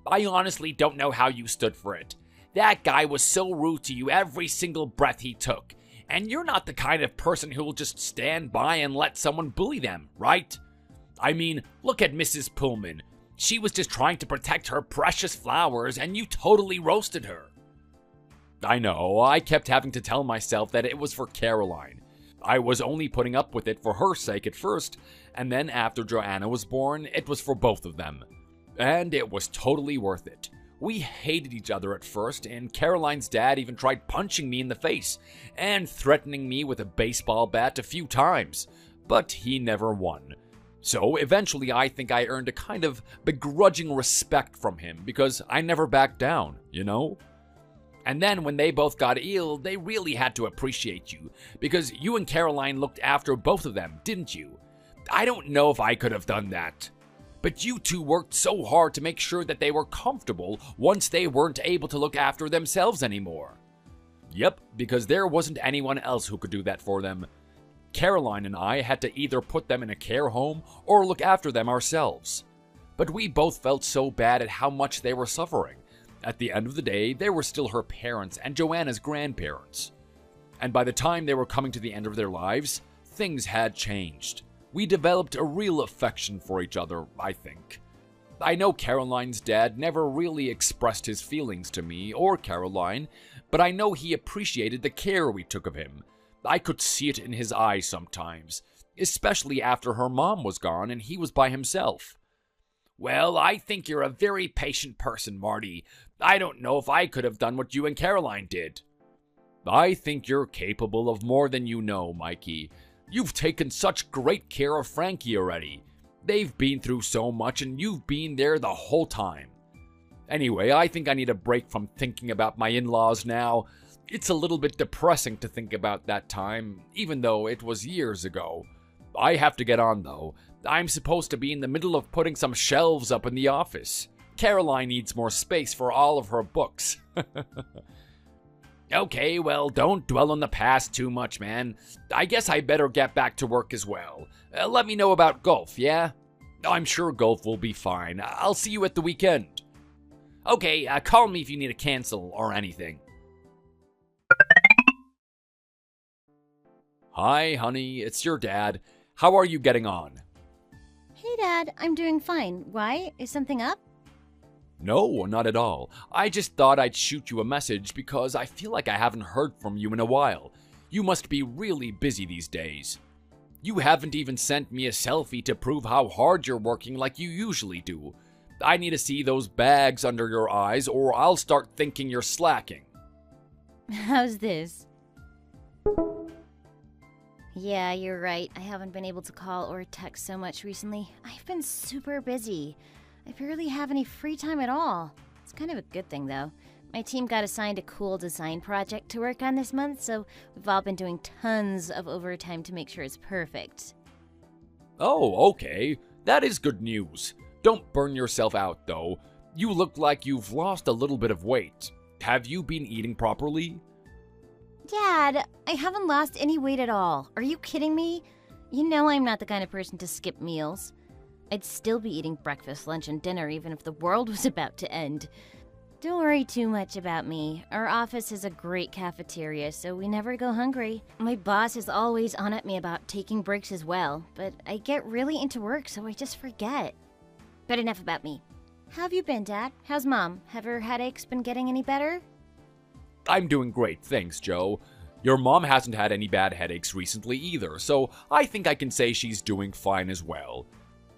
I honestly don't know how you stood for it. That guy was so rude to you every single breath he took. And you're not the kind of person who will just stand by and let someone bully them, right? I mean, look at Mrs. Pullman. She was just trying to protect her precious flowers, and you totally roasted her. I know, I kept having to tell myself that it was for Caroline. I was only putting up with it for her sake at first, and then after Joanna was born, it was for both of them. And it was totally worth it. We hated each other at first, and Caroline's dad even tried punching me in the face and threatening me with a baseball bat a few times, but he never won. So eventually I think I earned a kind of begrudging respect from him because I never backed down, you know? And then when they both got ill, they really had to appreciate you because you and Caroline looked after both of them, didn't you? I don't know if I could have done that. But you two worked so hard to make sure that they were comfortable once they weren't able to look after themselves anymore. Yep, because there wasn't anyone else who could do that for them. Caroline and I had to either put them in a care home or look after them ourselves. But we both felt so bad at how much they were suffering. At the end of the day, they were still her parents and Joanna's grandparents. And by the time they were coming to the end of their lives, things had changed. We developed a real affection for each other, I think. I know Caroline's dad never really expressed his feelings to me or Caroline, but I know he appreciated the care we took of him. I could see it in his eyes sometimes, especially after her mom was gone and he was by himself. Well, I think you're a very patient person, Marty. I don't know if I could have done what you and Caroline did. I think you're capable of more than you know, Mikey. You've taken such great care of Frankie already. They've been through so much and you've been there the whole time. Anyway, I think I need a break from thinking about my in-laws now. It's a little bit depressing to think about that time, even though it was years ago. I have to get on though. I'm supposed to be in the middle of putting some shelves up in the office. Caroline needs more space for all of her books. Okay, well, don't dwell on the past too much, man. I guess I better get back to work as well. Let me know about golf, yeah? I'm sure golf will be fine. I'll see you at the weekend. Okay, call me if you need to cancel or anything. Hi, honey, it's your dad. How are you getting on? Hey, Dad, I'm doing fine. Why? Is something up? No, not at all. I just thought I'd shoot you a message because I feel like I haven't heard from you in a while. You must be really busy these days. You haven't even sent me a selfie to prove how hard you're working like you usually do. I need to see those bags under your eyes or I'll start thinking you're slacking. How's this? Yeah, you're right. I haven't been able to call or text so much recently. I've been super busy. I barely have any free time at all. It's kind of a good thing, though. My team got assigned a cool design project to work on this month, so we've all been doing tons of overtime to make sure it's perfect. Oh, okay. That is good news. Don't burn yourself out, though. You look like you've lost a little bit of weight. Have you been eating properly? Dad, I haven't lost any weight at all. Are you kidding me? You know I'm not the kind of person to skip meals. I'd still be eating breakfast, lunch, and dinner even if the world was about to end. Don't worry too much about me. Our office has a great cafeteria, so we never go hungry. My boss is always on at me about taking breaks as well, but I get really into work, so I just forget. But enough about me. How have you been, Dad? How's Mom? Have her headaches been getting any better? I'm doing great, thanks, Joe. Your mom hasn't had any bad headaches recently either, so I think I can say she's doing fine as well.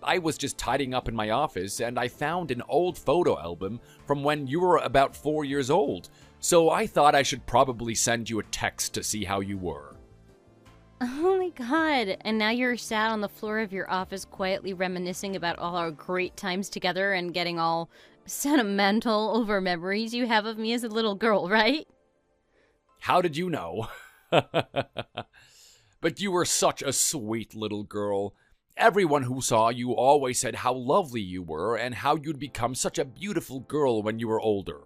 I was just tidying up in my office and I found an old photo album from when you were about 4 years old, so I thought I should probably send you a text to see how you were. Oh my god, and now you're sat on the floor of your office quietly reminiscing about all our great times together and getting all sentimental over memories you have of me as a little girl, right? How did you know? But you were such a sweet little girl. Everyone who saw you always said how lovely you were and how you'd become such a beautiful girl when you were older.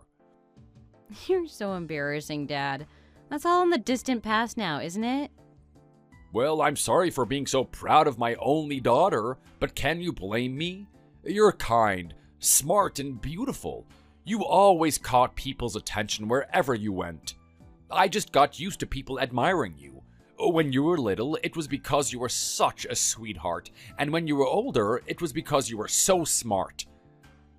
You're so embarrassing, Dad. That's all in the distant past now, isn't it? Well, I'm sorry for being so proud of my only daughter, but can you blame me? You're kind, Smart and beautiful. You always caught people's attention wherever you went. I just got used to people admiring you. When you were little, it was because you were such a sweetheart, and when you were older, it was because you were so smart.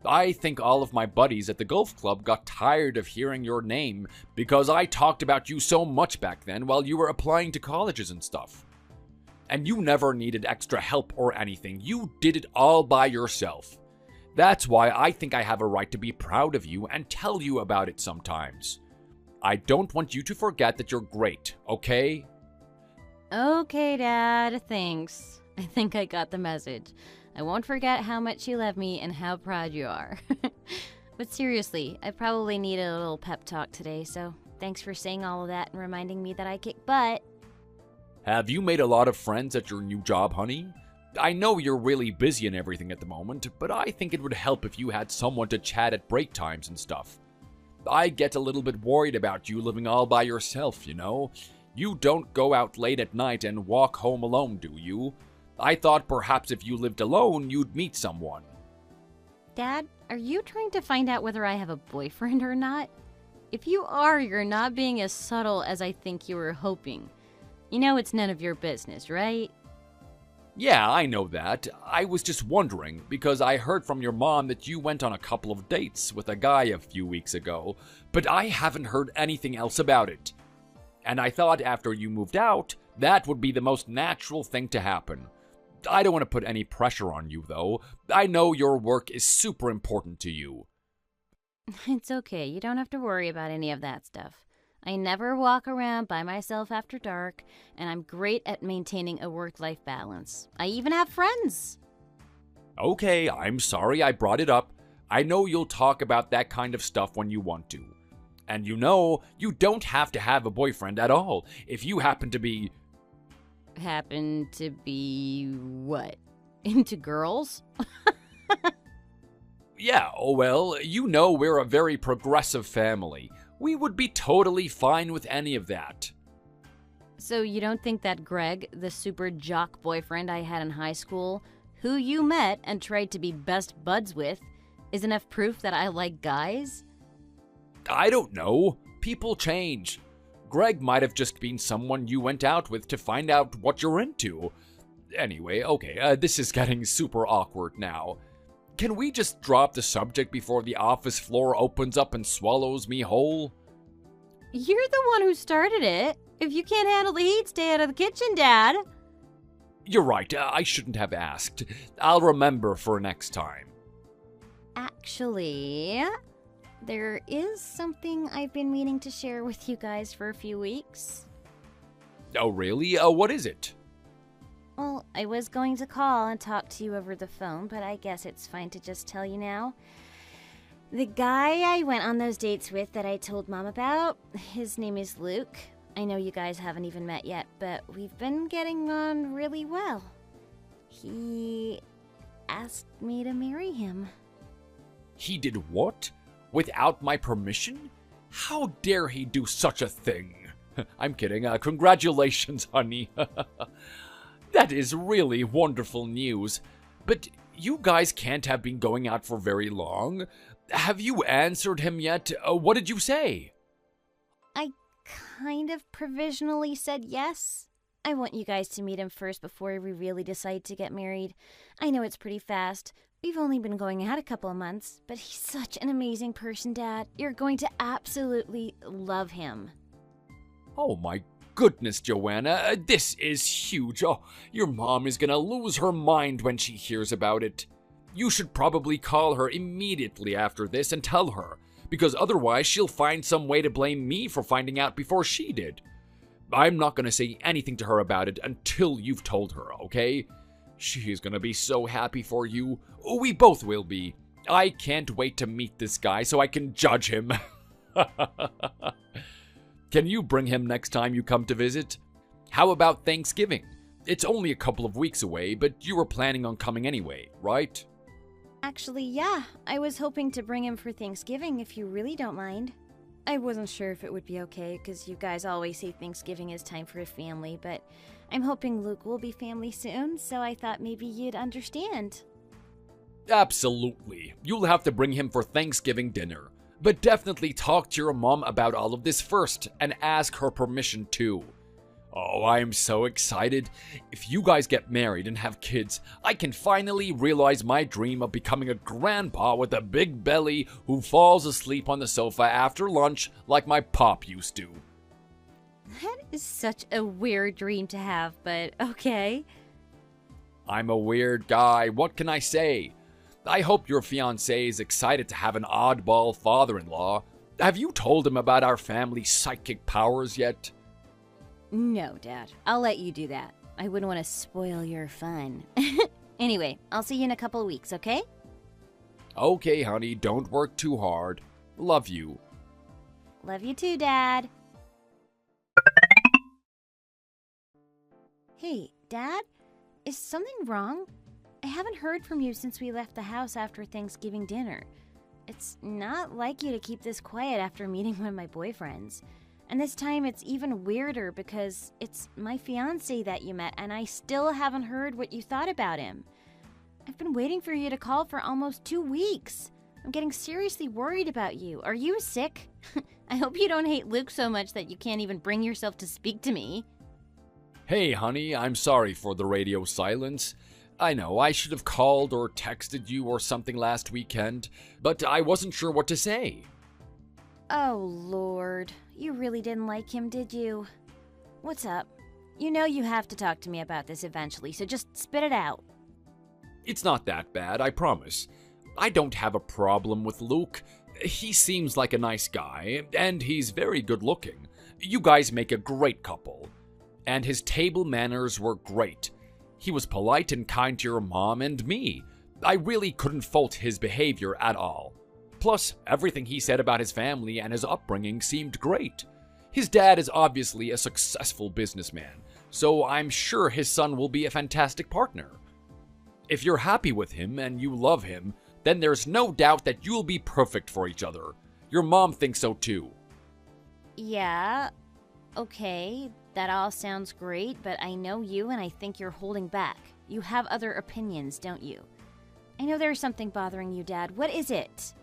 I think all of my buddies at the golf club got tired of hearing your name because I talked about you so much back then while you were applying to colleges and stuff. And you never needed extra help or anything. You did it all by yourself. That's why I think I have a right to be proud of you and tell you about it sometimes. I don't want you to forget that you're great, okay? Okay, Dad, thanks. I think I got the message. I won't forget how much you love me and how proud you are. But seriously, I probably need a little pep talk today, so thanks for saying all of that and reminding me that I kick butt. Have you made a lot of friends at your new job, honey? I know you're really busy and everything at the moment, but I think it would help if you had someone to chat at break times and stuff. I get a little bit worried about you living all by yourself, you know? You don't go out late at night and walk home alone, do you? I thought perhaps if you lived alone, you'd meet someone. Dad, are you trying to find out whether I have a boyfriend or not? If you are, you're not being as subtle as I think you were hoping. You know it's none of your business, right? Yeah, I know that. I was just wondering, because I heard from your mom that you went on a couple of dates with a guy a few weeks ago, but I haven't heard anything else about it. And I thought after you moved out, that would be the most natural thing to happen. I don't want to put any pressure on you, though. I know your work is super important to you. It's okay. You don't have to worry about any of that stuff. I never walk around by myself after dark, and I'm great at maintaining a work-life balance. I even have friends. Okay, I'm sorry I brought it up. I know you'll talk about that kind of stuff when you want to. And you know, you don't have to have a boyfriend at all if you happen to be... Happen to be what? Into girls? Yeah, oh well, you know we're a very progressive family. We would be totally fine with any of that. So you don't think that Greg, the super jock boyfriend I had in high school, who you met and tried to be best buds with, is enough proof that I like guys? I don't know. People change. Greg might have just been someone you went out with to find out what you're into. Anyway, okay, this is getting super awkward now. Can we just drop the subject before the office floor opens up and swallows me whole? You're the one who started it. If you can't handle the heat, stay out of the kitchen, Dad. You're right, I shouldn't have asked. I'll remember for next time. Actually, there is something I've been meaning to share with you guys for a few weeks. Oh, really? What is it? Well, I was going to call and talk to you over the phone, but I guess it's fine to just tell you now. The guy I went on those dates with that I told Mom about, his name is Luke. I know you guys haven't even met yet, but we've been getting on really well. He asked me to marry him. He did what? Without my permission? How dare he do such a thing? I'm kidding. Congratulations, honey. That is really wonderful news. But you guys can't have been going out for very long. Have you answered him yet? What did you say? I kind of provisionally said yes. I want you guys to meet him first before we really decide to get married. I know it's pretty fast. We've only been going out a couple of months, but he's such an amazing person, Dad. You're going to absolutely love him. Oh my goodness, Joanna, this is huge. Oh, your mom is gonna lose her mind when she hears about it. You should probably call her immediately after this and tell her, because otherwise she'll find some way to blame me for finding out before she did. I'm not gonna say anything to her about it until you've told her, okay? She is gonna be so happy for you. We both will be. I can't wait to meet this guy so I can judge him. Can you bring him next time you come to visit? How about Thanksgiving? It's only a couple of weeks away, but you were planning on coming anyway, right? Actually, yeah. I was hoping to bring him for Thanksgiving if you really don't mind. I wasn't sure if it would be okay, because you guys always say Thanksgiving is time for a family, but I'm hoping Luke will be family soon, so I thought maybe you'd understand. Absolutely. You'll have to bring him for Thanksgiving dinner. But definitely talk to your mom about all of this first and ask her permission too. Oh, I'm so excited. If you guys get married and have kids, I can finally realize my dream of becoming a grandpa with a big belly who falls asleep on the sofa after lunch like my pop used to. That is such a weird dream to have, but okay. I'm a weird guy, what can I say? I hope your fiancé is excited to have an oddball father-in-law. Have you told him about our family's psychic powers yet? No, Dad. I'll let you do that. I wouldn't want to spoil your fun. Anyway, I'll see you in a couple of weeks, okay? Okay, honey, don't work too hard. Love you. Love you too, Dad. Hey, Dad? Is something wrong? I haven't heard from you since we left the house after Thanksgiving dinner. It's not like you to keep this quiet after meeting one of my boyfriends. And this time it's even weirder because it's my fiancé that you met and I still haven't heard what you thought about him. I've been waiting for you to call for almost 2 weeks. I'm getting seriously worried about you. Are you sick? I hope you don't hate Luke so much that you can't even bring yourself to speak to me. Hey, honey, I'm sorry for the radio silence. I know I should have called or texted you or something last weekend, but I wasn't sure what to say. Oh, Lord. You really didn't like him, did you? What's up? You know you have to talk to me about this eventually, so just spit it out. It's not that bad, I promise. I don't have a problem with Luke. He seems like a nice guy, and he's very good looking. You guys make a great couple. And his table manners were great. He was polite and kind to your mom and me. I really couldn't fault his behavior at all. Plus, everything he said about his family and his upbringing seemed great. His dad is obviously a successful businessman, so I'm sure his son will be a fantastic partner. If you're happy with him and you love him, then there's no doubt that you'll be perfect for each other. Your mom thinks so too. Yeah, okay, that all sounds great, but I know you and I think you're holding back. You have other opinions, don't you? I know there's something bothering you, Dad. What is it?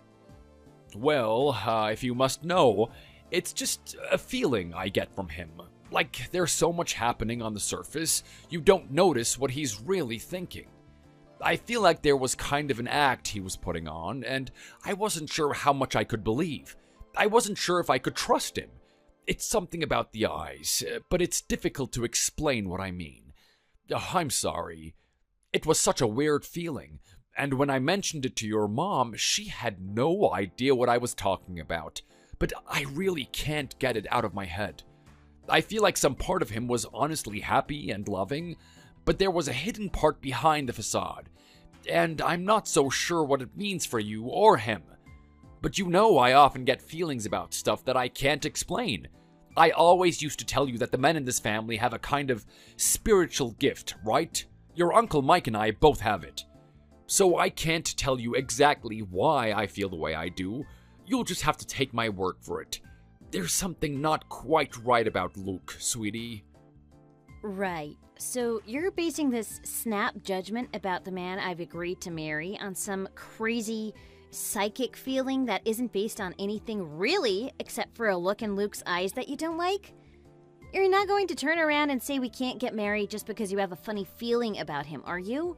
Well, if you must know, it's just a feeling I get from him. Like there's so much happening on the surface, you don't notice what he's really thinking. I feel like there was kind of an act he was putting on, and I wasn't sure how much I could believe. I wasn't sure if I could trust him. It's something about the eyes, but it's difficult to explain what I mean. I'm sorry. It was such a weird feeling. And when I mentioned it to your mom, she had no idea what I was talking about. But I really can't get it out of my head. I feel like some part of him was honestly happy and loving, but there was a hidden part behind the facade. And I'm not so sure what it means for you or him. But you know I often get feelings about stuff that I can't explain. I always used to tell you that the men in this family have a kind of spiritual gift, right? Your Uncle Mike and I both have it. So I can't tell you exactly why I feel the way I do. You'll just have to take my word for it. There's something not quite right about Luke, sweetie. Right. So you're basing this snap judgment about the man I've agreed to marry on some crazy psychic feeling that isn't based on anything really except for a look in Luke's eyes that you don't like? You're not going to turn around and say we can't get married just because you have a funny feeling about him, are you?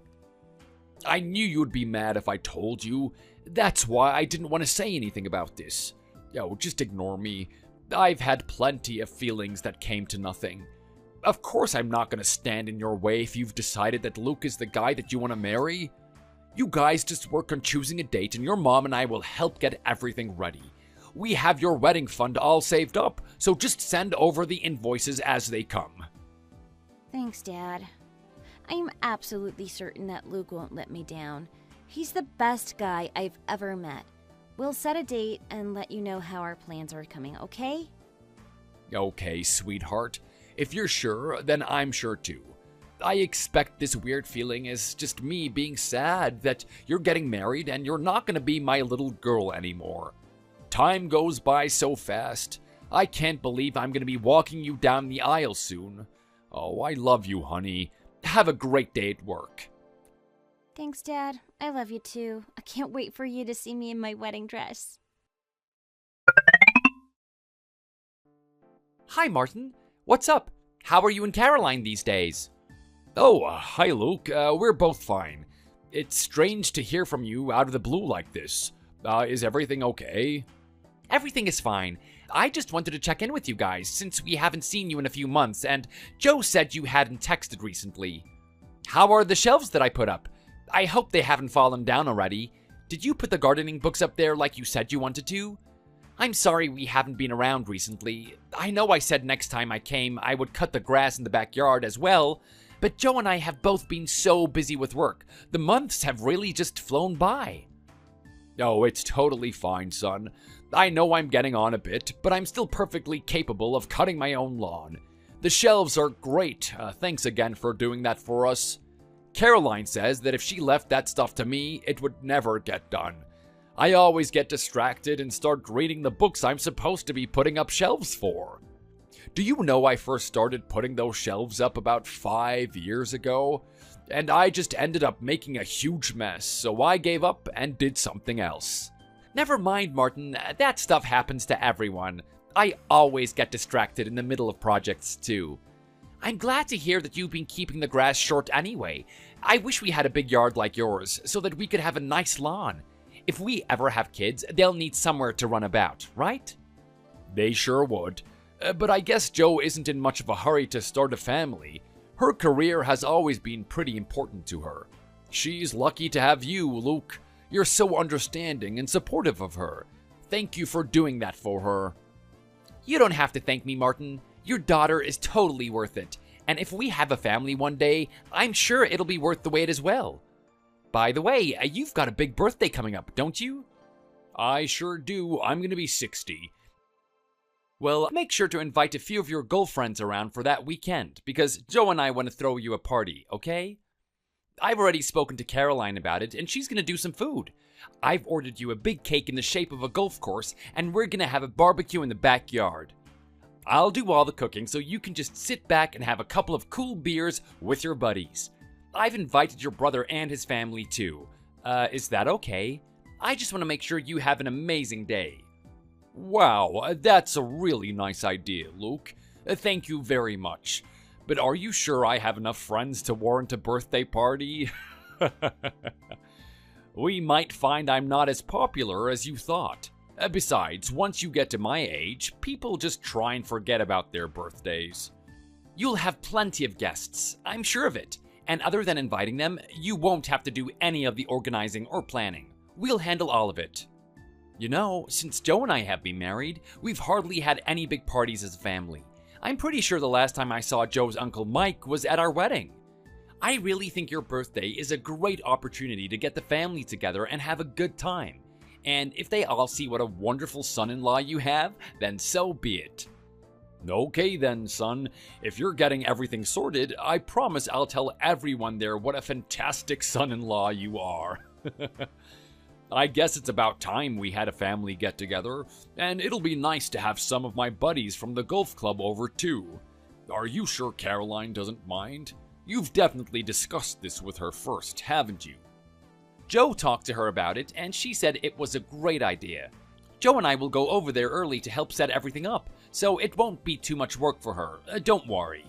I knew you'd be mad if I told you. That's why I didn't want to say anything about this. Yo, just ignore me. I've had plenty of feelings that came to nothing. Of course I'm not going to stand in your way if you've decided that Luke is the guy that you want to marry. You guys just work on choosing a date and your mom and I will help get everything ready. We have your wedding fund all saved up, so just send over the invoices as they come. Thanks, Dad. I'm absolutely certain that Luke won't let me down. He's the best guy I've ever met. We'll set a date and let you know how our plans are coming, okay? Okay, sweetheart. If you're sure, then I'm sure too. I expect this weird feeling is just me being sad that you're getting married and you're not going to be my little girl anymore. Time goes by so fast. I can't believe I'm going to be walking you down the aisle soon. Oh, I love you, honey. Have a great day at work. Thanks, Dad. I love you too. I can't wait for you to see me in my wedding dress. Hi, Martin. What's up? How are you and Caroline these days? Oh, hi, Luke. We're both fine. It's strange to hear from you out of the blue like this. Is everything okay? Everything is fine. I just wanted to check in with you guys since we haven't seen you in a few months, and Joe said you hadn't texted recently. How are the shelves that I put up? I hope they haven't fallen down already. Did you put the gardening books up there like you said you wanted to? I'm sorry we haven't been around recently. I know I said next time I came I would cut the grass in the backyard as well, but Joe and I have both been so busy with work. The months have really just flown by. Oh, it's totally fine, son. I know I'm getting on a bit, but I'm still perfectly capable of cutting my own lawn. The shelves are great. Thanks again for doing that for us. Caroline says that if she left that stuff to me, it would never get done. I always get distracted and start reading the books I'm supposed to be putting up shelves for. Do you know I first started putting those shelves up about 5 years ago? And I just ended up making a huge mess, so I gave up and did something else. Never mind, Martin. That stuff happens to everyone. I always get distracted in the middle of projects, too. I'm glad to hear that you've been keeping the grass short anyway. I wish we had a big yard like yours, so that we could have a nice lawn. If we ever have kids, they'll need somewhere to run about, right? They sure would. But I guess Joe isn't in much of a hurry to start a family. Her career has always been pretty important to her. She's lucky to have you, Luke. You're so understanding and supportive of her. Thank you for doing that for her. You don't have to thank me, Martin. Your daughter is totally worth it. And if we have a family one day, I'm sure it'll be worth the wait as well. By the way, you've got a big birthday coming up, don't you? I sure do. I'm going to be 60. Well, make sure to invite a few of your girlfriends around for that weekend, because Joe and I want to throw you a party, okay? I've already spoken to Caroline about it, and she's going to do some food. I've ordered you a big cake in the shape of a golf course, and we're going to have a barbecue in the backyard. I'll do all the cooking so you can just sit back and have a couple of cool beers with your buddies. I've invited your brother and his family too. Is that okay? I just want to make sure you have an amazing day. Wow, that's a really nice idea, Luke. Thank you very much. But are you sure I have enough friends to warrant a birthday party? We might find I'm not as popular as you thought. Besides, once you get to my age, people just try and forget about their birthdays. You'll have plenty of guests, I'm sure of it. And other than inviting them, you won't have to do any of the organizing or planning. We'll handle all of it. You know, since Joe and I have been married, we've hardly had any big parties as a family. I'm pretty sure the last time I saw Joe's Uncle Mike was at our wedding. I really think your birthday is a great opportunity to get the family together and have a good time. And if they all see what a wonderful son-in-law you have, then so be it. Okay then, son. If you're getting everything sorted, I promise I'll tell everyone there what a fantastic son-in-law you are. I guess it's about time we had a family get-together, and it'll be nice to have some of my buddies from the golf club over too. Are you sure Caroline doesn't mind? You've definitely discussed this with her first, haven't you? Joe talked to her about it, and she said it was a great idea. Joe and I will go over there early to help set everything up, so it won't be too much work for her. Don't worry.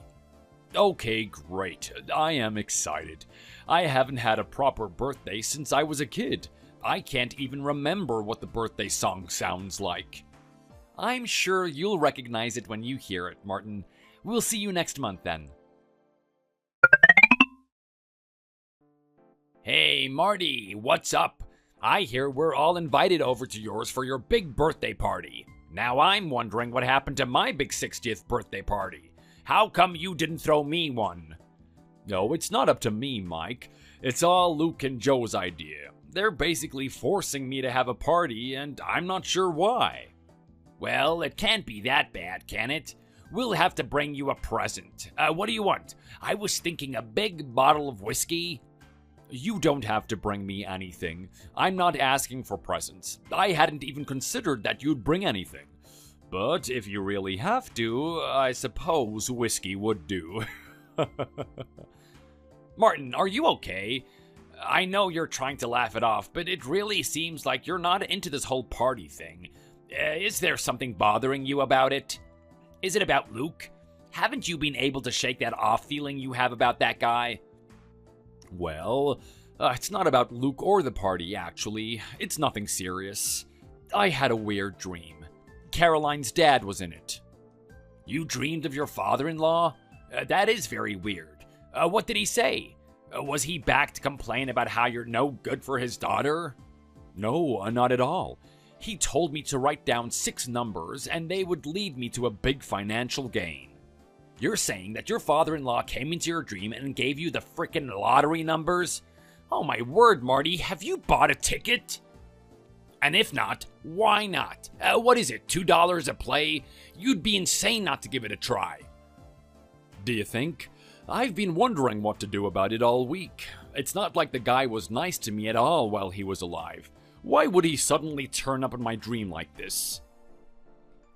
Okay, great. I am excited. I haven't had a proper birthday since I was a kid. I can't even remember what the birthday song sounds like. I'm sure you'll recognize it when you hear it, Martin. We'll see you next month then. Hey, Marty, what's up? I hear we're all invited over to yours for your big birthday party. Now I'm wondering what happened to my big 60th birthday party. How come you didn't throw me one? No, it's not up to me, Mike. It's all Luke and Joe's idea. They're basically forcing me to have a party, and I'm not sure why. Well, it can't be that bad, can it? We'll have to bring you a present. What do you want? I was thinking a big bottle of whiskey. You don't have to bring me anything. I'm not asking for presents. I hadn't even considered that you'd bring anything. But if you really have to, I suppose whiskey would do. Martin, are you okay? I know you're trying to laugh it off, but it really seems like you're not into this whole party thing. Is there something bothering you about it? Is it about Luke? Haven't you been able to shake that off feeling you have about that guy? Well, it's not about Luke or the party, actually. It's nothing serious. I had a weird dream. Caroline's dad was in it. You dreamed of your father-in-law? That is very weird. What did he say? Was he back to complain about how you're no good for his daughter? No, not at all. He told me to write down 6 numbers and they would lead me to a big financial gain. You're saying that your father-in-law came into your dream and gave you the frickin' lottery numbers? Oh my word, Marty, have you bought a ticket? And if not, why not? What is it, $2 a play? You'd be insane not to give it a try. Do you think? I've been wondering what to do about it all week. It's not like the guy was nice to me at all while he was alive. Why would he suddenly turn up in my dream like this?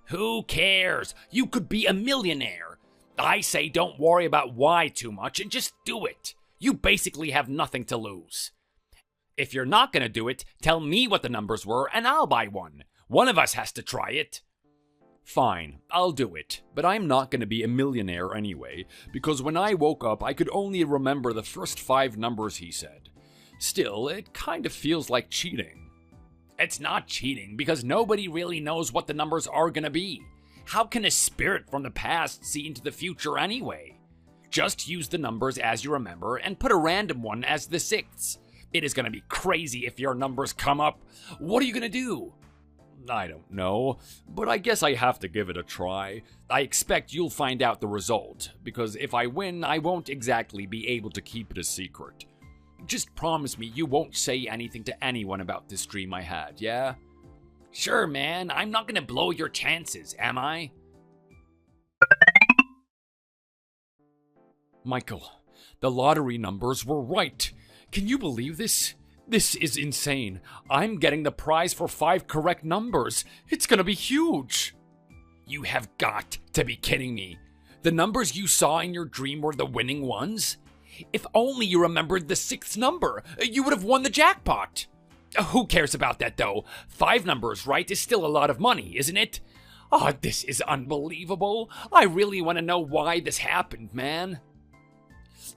Who cares? You could be a millionaire. I say don't worry about why too much and just do it. You basically have nothing to lose. If you're not gonna do it, tell me what the numbers were and I'll buy one. One of us has to try it. Fine, I'll do it, but I'm not gonna be a millionaire anyway, because when I woke up I could only remember the first 5 numbers he said. Still, it kind of feels like cheating. It's not cheating, because nobody really knows what the numbers are gonna be. How can a spirit from the past see into the future anyway? Just use the numbers as you remember and put a random one as the 6th. It is gonna be crazy if your numbers come up. What are you gonna do? I don't know, but I guess I have to give it a try. I expect you'll find out the result, because if I win, I won't exactly be able to keep it a secret. Just promise me you won't say anything to anyone about this dream I had, yeah? Sure, man, I'm not gonna blow your chances, am I? Michael, the lottery numbers were right. Can you believe this? This is insane. I'm getting the prize for 5 correct numbers. It's gonna be huge. You have got to be kidding me. The numbers you saw in your dream were the winning ones? If only you remembered the 6th number, you would have won the jackpot. Who cares about that though? 5 numbers right is still a lot of money, isn't it? Oh, this is unbelievable. I really want to know why this happened, man.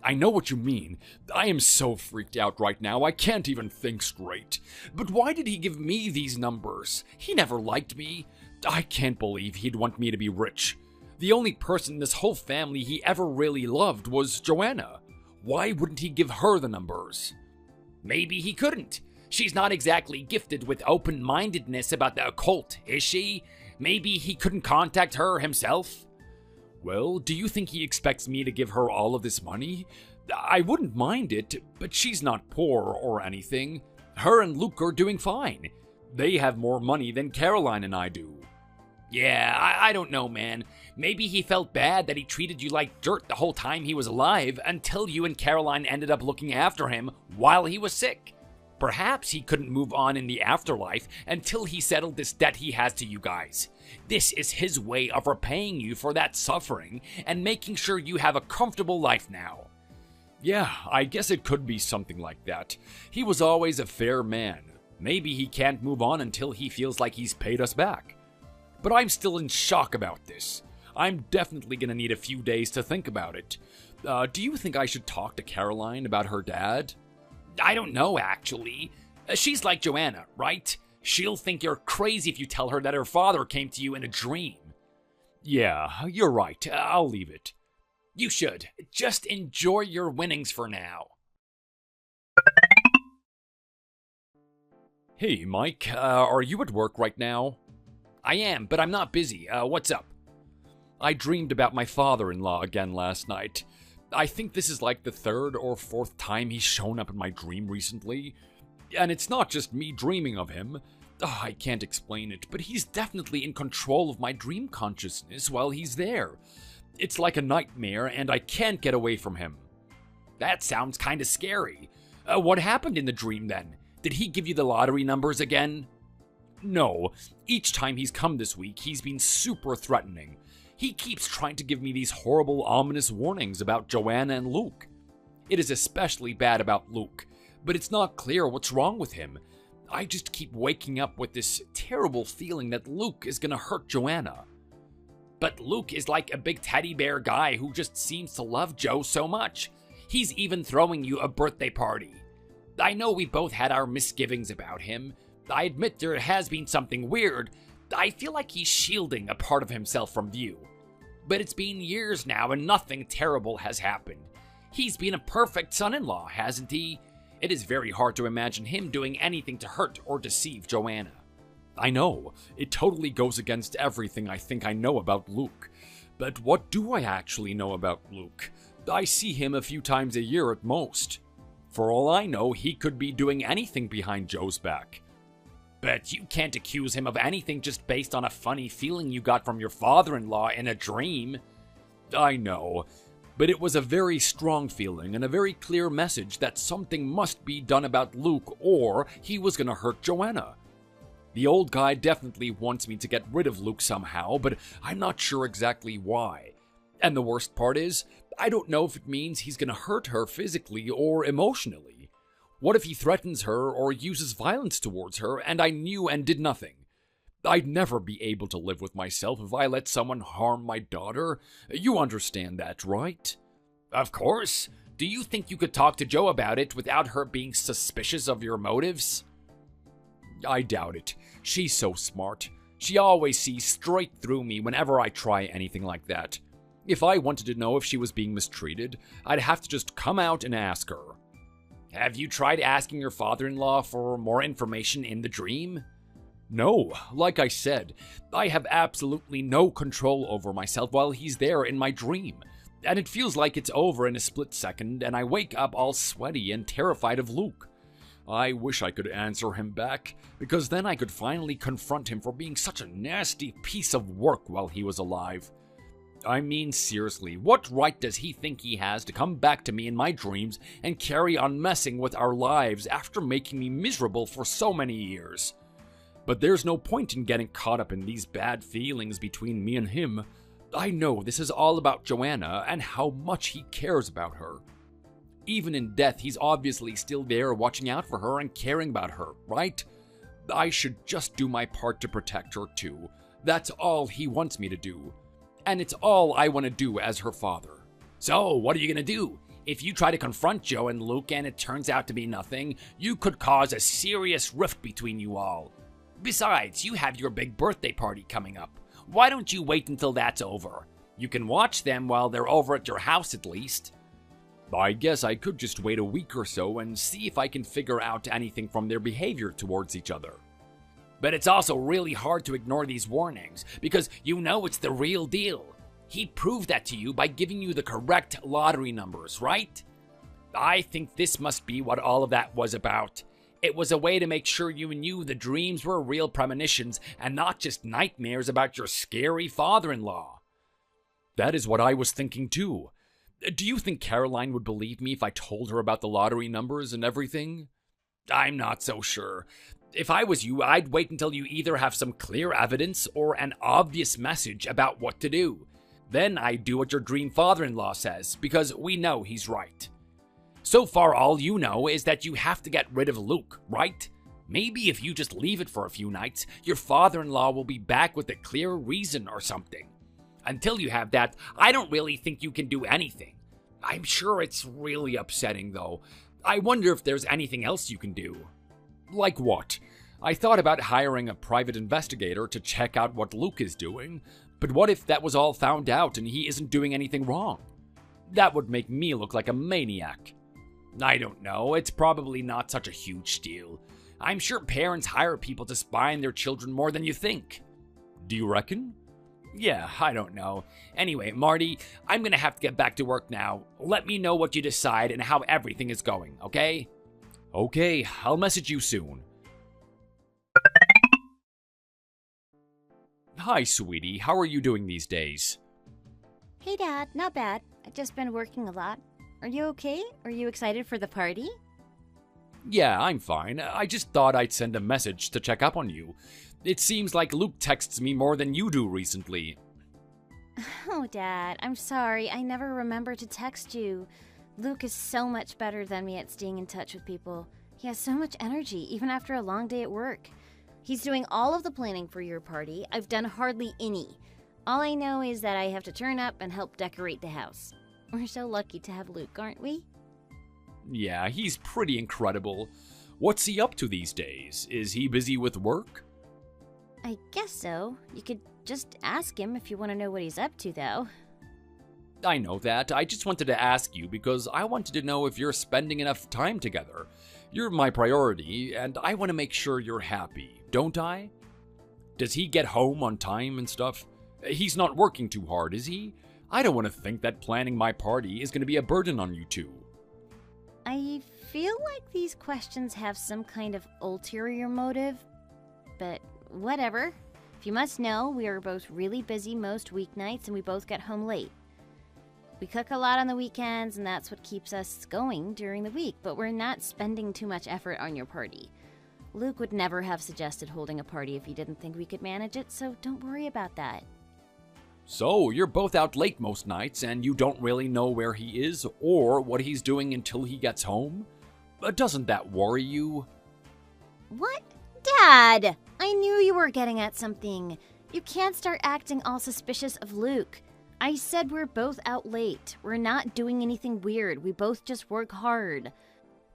I know what you mean. I am so freaked out right now, I can't even think straight. But why did he give me these numbers? He never liked me. I can't believe he'd want me to be rich. The only person in this whole family he ever really loved was Joanna. Why wouldn't he give her the numbers? Maybe he couldn't. She's not exactly gifted with open-mindedness about the occult, is she? Maybe he couldn't contact her himself? Well, do you think he expects me to give her all of this money? I wouldn't mind it, but she's not poor or anything. Her and Luke are doing fine. They have more money than Caroline and I do. Yeah, I don't know, man. Maybe he felt bad that he treated you like dirt the whole time he was alive until you and Caroline ended up looking after him while he was sick. Perhaps he couldn't move on in the afterlife until he settled this debt he has to you guys. This is his way of repaying you for that suffering and making sure you have a comfortable life now. Yeah, I guess it could be something like that. He was always a fair man. Maybe he can't move on until he feels like he's paid us back. But I'm still in shock about this. I'm definitely gonna need a few days to think about it. Do you think I should talk to Caroline about her dad? I don't know, actually. She's like Joanna, right? She'll think you're crazy if you tell her that her father came to you in a dream. Yeah, you're right. I'll leave it. You should. Just enjoy your winnings for now. Hey, Mike. Are you at work right now? I am, but I'm not busy. What's up? I dreamed about my father-in-law again last night. I think this is like the 3rd or 4th time he's shown up in my dream recently. And it's not just me dreaming of him. I can't explain it, but he's definitely in control of my dream consciousness while he's there. It's like a nightmare, and I can't get away from him. That sounds kinda scary. What happened in the dream then? Did he give you the lottery numbers again? No. Each time he's come this week, he's been super threatening. He keeps trying to give me these horrible, ominous warnings about Joanna and Luke. It is especially bad about Luke. but it's not clear what's wrong with him. I just keep waking up with this terrible feeling that Luke is gonna hurt Joanna. But Luke is like a big teddy bear guy who just seems to love Joe so much. He's even throwing you a birthday party. I know we both had our misgivings about him. I admit there has been something weird. I feel like he's shielding a part of himself from view. But it's been years now and nothing terrible has happened. He's been a perfect son-in-law, hasn't he? It is very hard to imagine him doing anything to hurt or deceive Joanna. I know, it totally goes against everything I think I know about Luke. But what do I actually know about Luke? I see him a few times a year at most. For all I know, he could be doing anything behind Joe's back. But you can't accuse him of anything just based on a funny feeling you got from your father-in-law in a dream. I know, but it was a very strong feeling and a very clear message that something must be done about Luke or he was gonna hurt Joanna. The old guy definitely wants me to get rid of Luke somehow, but I'm not sure exactly why. And the worst part is, I don't know if it means he's gonna hurt her physically or emotionally. What if he threatens her or uses violence towards her and I knew and did nothing? I'd never be able to live with myself if I let someone harm my daughter. You understand that, right? Of course. Do you think you could talk to Joe about it without her being suspicious of your motives? I doubt it. She's so smart. She always sees straight through me whenever I try anything like that. If I wanted to know if she was being mistreated, I'd have to just come out and ask her. Have you tried asking your father-in-law for more information in the dream? No, like I said, I have absolutely no control over myself while he's there in my dream. And it feels like it's over in a split second, and I wake up all sweaty and terrified of Luke. I wish I could answer him back, because then I could finally confront him for being such a nasty piece of work while he was alive. I mean, seriously, what right does he think he has to come back to me in my dreams and carry on messing with our lives after making me miserable for so many years? But there's no point in getting caught up in these bad feelings between me and him. I know this is all about Joanna and how much he cares about her. Even in death, he's obviously still there watching out for her and caring about her, right? I should just do my part to protect her too. That's all he wants me to do. And it's all I want to do as her father. So, what are you going to do? If you try to confront Joe and Luke and it turns out to be nothing, you could cause a serious rift between you all. Besides, you have your big birthday party coming up. Why don't you wait until that's over? You can watch them while they're over at your house at least. I guess I could just wait a week or so and see if I can figure out anything from their behavior towards each other. But it's also really hard to ignore these warnings, because you know it's the real deal. He proved that to you by giving you the correct lottery numbers, right? I think this must be what all of that was about. It was a way to make sure you knew the dreams were real premonitions and not just nightmares about your scary father-in-law. That is what I was thinking too. Do you think Caroline would believe me if I told her about the lottery numbers and everything? I'm not so sure. If I was you, I'd wait until you either have some clear evidence or an obvious message about what to do. Then I'd do what your dream father-in-law says, because we know he's right. So far, all you know is that you have to get rid of Luke, right? Maybe if you just leave it for a few nights, your father-in-law will be back with a clear reason or something. Until you have that, I don't really think you can do anything. I'm sure it's really upsetting, though. I wonder if there's anything else you can do. Like what? I thought about hiring a private investigator to check out what Luke is doing, but what if that was all found out and he isn't doing anything wrong? That would make me look like a maniac. I don't know, it's probably not such a huge deal. I'm sure parents hire people to spy on their children more than you think. Do you reckon? Yeah, I don't know. Anyway, Marty, I'm gonna have to get back to work now. Let me know what you decide and how everything is going, okay? Okay, I'll message you soon. Hi, sweetie. How are you doing these days? Hey, Dad. Not bad. I've just been working a lot. Are you okay? Are you excited for the party? Yeah, I'm fine. I just thought I'd send a message to check up on you. It seems like Luke texts me more than you do recently. Oh, Dad. I'm sorry. I never remember to text you. Luke is so much better than me at staying in touch with people. He has so much energy, even after a long day at work. He's doing all of the planning for your party. I've done hardly any. All I know is that I have to turn up and help decorate the house. We're so lucky to have Luke, aren't we? Yeah, he's pretty incredible. What's he up to these days? Is he busy with work? I guess so. You could just ask him if you want to know what he's up to, though. I know that. I just wanted to ask you because I wanted to know if you're spending enough time together. You're my priority, and I want to make sure you're happy, don't I? Does he get home on time and stuff? He's not working too hard, is he? I don't want to think that planning my party is going to be a burden on you two. I feel like these questions have some kind of ulterior motive, but whatever. If you must know, we are both really busy most weeknights and we both get home late. We cook a lot on the weekends and that's what keeps us going during the week, but we're not spending too much effort on your party. Luke would never have suggested holding a party if he didn't think we could manage it, so don't worry about that. So, you're both out late most nights and you don't really know where he is or what he's doing until he gets home? Doesn't that worry you? What? Dad! I knew you were getting at something. You can't start acting all suspicious of Luke. I said we're both out late. We're not doing anything weird. We both just work hard.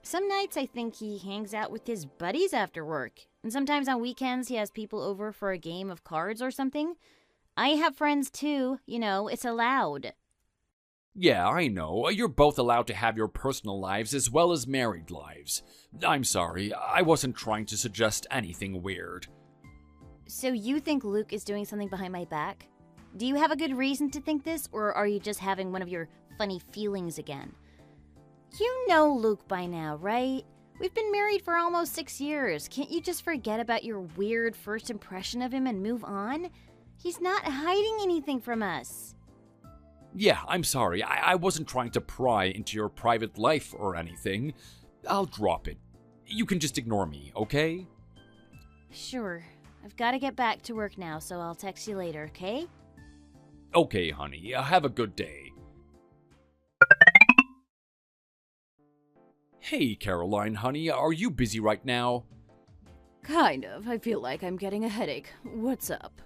Some nights I think he hangs out with his buddies after work. And sometimes on weekends he has people over for a game of cards or something. I have friends too. You know, it's allowed. Yeah, I know. You're both allowed to have your personal lives as well as married lives. I'm sorry, I wasn't trying to suggest anything weird. So you think Luke is doing something behind my back? Do you have a good reason to think this, or are you just having one of your funny feelings again? You know Luke by now, right? We've been married for almost 6 years. Can't you just forget about your weird first impression of him and move on? He's not hiding anything from us. Yeah, I'm sorry. I wasn't trying to pry into your private life or anything. I'll drop it. You can just ignore me, okay? Sure. I've got to get back to work now, so I'll text you later, okay? Okay, honey. Have a good day. Hey, Caroline, honey. Are you busy right now? Kind of. I feel like I'm getting a headache. What's up?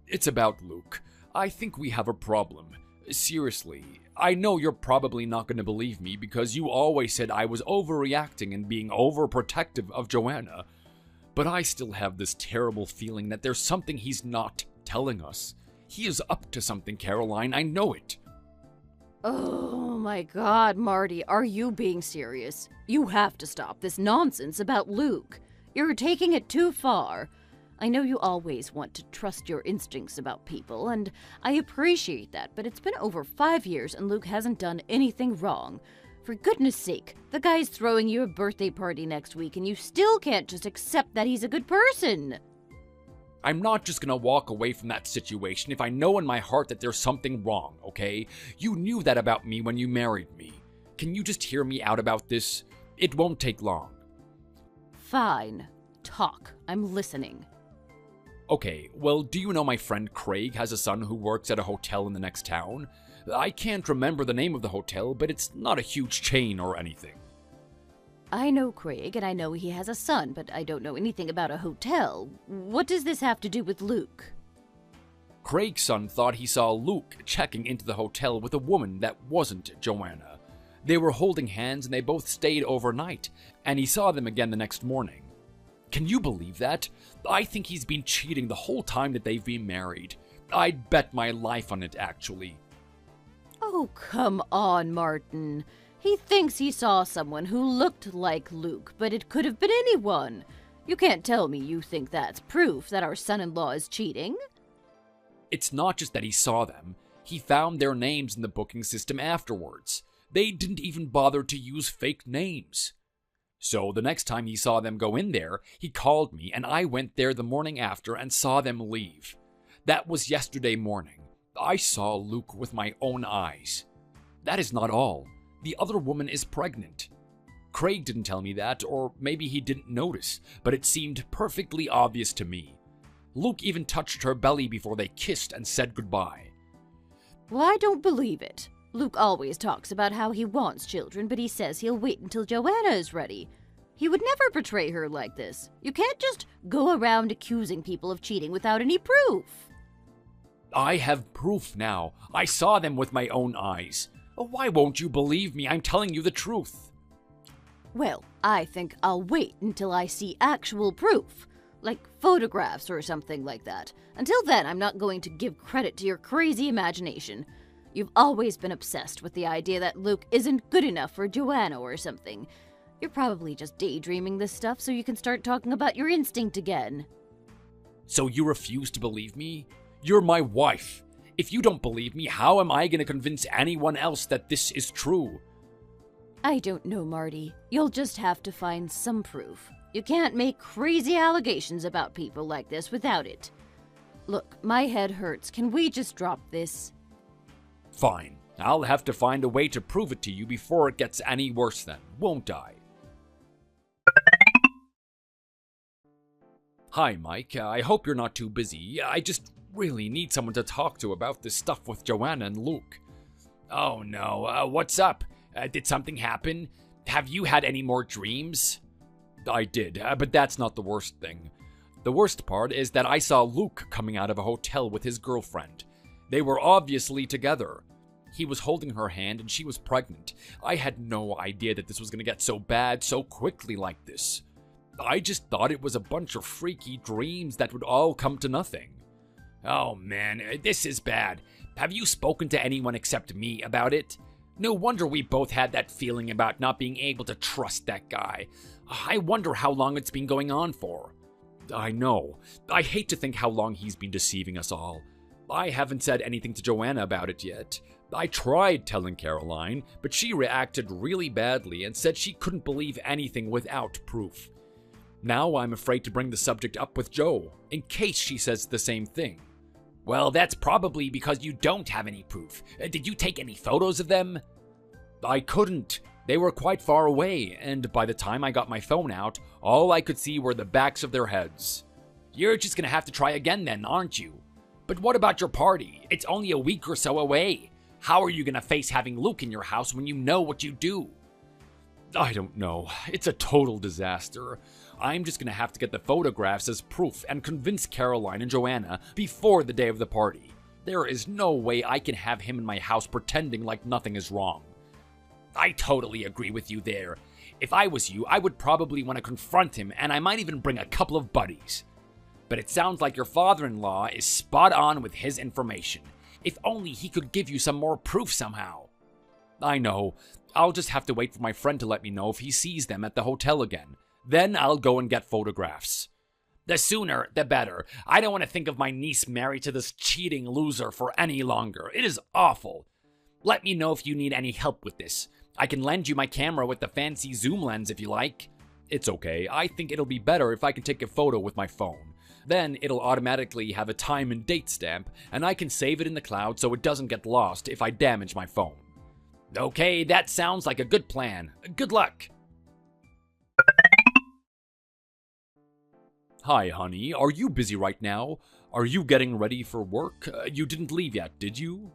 It's about Luke. I think we have a problem. Seriously, I know you're probably not going to believe me because you always said I was overreacting and being overprotective of Joanna. But I still have this terrible feeling that there's something he's not telling us. He is up to something, Caroline. I know it. Oh my god, Marty, are you being serious? You have to stop this nonsense about Luke. You're taking it too far. I know you always want to trust your instincts about people, and I appreciate that, but it's been over 5 years and Luke hasn't done anything wrong. For goodness sake, the guy's throwing you a birthday party next week and you still can't just accept that he's a good person. I'm not just gonna walk away from that situation if I know in my heart that there's something wrong, okay? You knew that about me when you married me. Can you just hear me out about this? It won't take long. Fine. Talk. I'm listening. Okay, well, do you know my friend Craig has a son who works at a hotel in the next town? I can't remember the name of the hotel, but it's not a huge chain or anything. I know Craig, and I know he has a son, but I don't know anything about a hotel. What does this have to do with Luke? Craig's son thought he saw Luke checking into the hotel with a woman that wasn't Joanna. They were holding hands and they both stayed overnight, and he saw them again the next morning. Can you believe that? I think he's been cheating the whole time that they've been married. I'd bet my life on it, actually. Oh, come on, Martin. He thinks he saw someone who looked like Luke, but it could have been anyone. You can't tell me you think that's proof that our son-in-law is cheating. It's not just that he saw them. He found their names in the booking system afterwards. They didn't even bother to use fake names. So the next time he saw them go in there, he called me and I went there the morning after and saw them leave. That was yesterday morning. I saw Luke with my own eyes. That is not all. The other woman is pregnant. Craig didn't tell me that, or maybe he didn't notice, but it seemed perfectly obvious to me. Luke even touched her belly before they kissed and said goodbye. Well, I don't believe it. Luke always talks about how he wants children, but he says he'll wait until Joanna is ready. He would never betray her like this. You can't just go around accusing people of cheating without any proof. I have proof now. I saw them with my own eyes. Why won't you believe me? I'm telling you the truth. Well, I think I'll wait until I see actual proof, like photographs or something like that. Until then, I'm not going to give credit to your crazy imagination. You've always been obsessed with the idea that Luke isn't good enough for Joanna or something. You're probably just daydreaming this stuff so you can start talking about your instinct again. So you refuse to believe me? You're my wife. If you don't believe me, how am I going to convince anyone else that this is true? I don't know, Marty. You'll just have to find some proof. You can't make crazy allegations about people like this without it. Look, my head hurts. Can we just drop this? Fine. I'll have to find a way to prove it to you before it gets any worse then, won't I? Hi, Mike. I hope you're not too busy. I just really need someone to talk to about this stuff with Joanna and Luke. Oh no, what's up? Did something happen? Have you had any more dreams? I did, but that's not the worst thing. The worst part is that I saw Luke coming out of a hotel with his girlfriend. They were obviously together. He was holding her hand and she was pregnant. I had no idea that this was going to get so bad so quickly like this. I just thought it was a bunch of freaky dreams that would all come to nothing. Oh man, this is bad. Have you spoken to anyone except me about it? No wonder we both had that feeling about not being able to trust that guy. I wonder how long it's been going on for. I know. I hate to think how long he's been deceiving us all. I haven't said anything to Joanna about it yet. I tried telling Caroline, but she reacted really badly and said she couldn't believe anything without proof. Now I'm afraid to bring the subject up with Jo, in case she says the same thing. Well, that's probably because you don't have any proof. Did you take any photos of them? I couldn't. They were quite far away, and by the time I got my phone out, all I could see were the backs of their heads. You're just gonna have to try again then, aren't you? But what about your party? It's only a week or so away. How are you gonna face having Luke in your house when you know what you do? I don't know. It's a total disaster. I'm just gonna have to get the photographs as proof and convince Caroline and Joanna before the day of the party. There is no way I can have him in my house pretending like nothing is wrong. I totally agree with you there. If I was you, I would probably want to confront him, and I might even bring a couple of buddies. But it sounds like your father-in-law is spot on with his information. If only he could give you some more proof somehow. I know. I'll just have to wait for my friend to let me know if he sees them at the hotel again. Then I'll go and get photographs. The sooner, the better. I don't want to think of my niece married to this cheating loser for any longer. It is awful. Let me know if you need any help with this. I can lend you my camera with the fancy zoom lens if you like. It's okay. I think it'll be better if I can take a photo with my phone. Then it'll automatically have a time and date stamp, and I can save it in the cloud so it doesn't get lost if I damage my phone. Okay, that sounds like a good plan. Good luck. Hi, honey. Are you busy right now? Are you getting ready for work? You didn't leave yet, did you?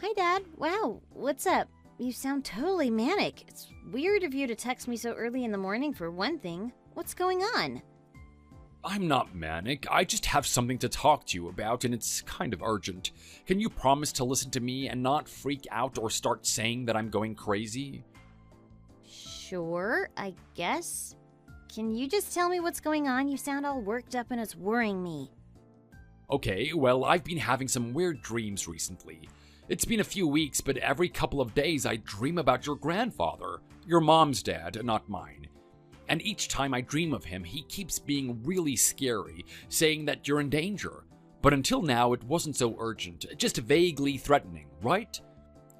Hi, Dad. Wow, what's up? You sound totally manic. It's weird of you to text me so early in the morning for one thing. What's going on? I'm not manic. I just have something to talk to you about, and it's kind of urgent. Can you promise to listen to me and not freak out or start saying that I'm going crazy? Sure, I guess. Can you just tell me what's going on? You sound all worked up and it's worrying me. Okay, well, I've been having some weird dreams recently. It's been a few weeks, but every couple of days I dream about your grandfather, your mom's dad, not mine. And each time I dream of him, he keeps being really scary, saying that you're in danger. But until now, it wasn't so urgent, just vaguely threatening, right?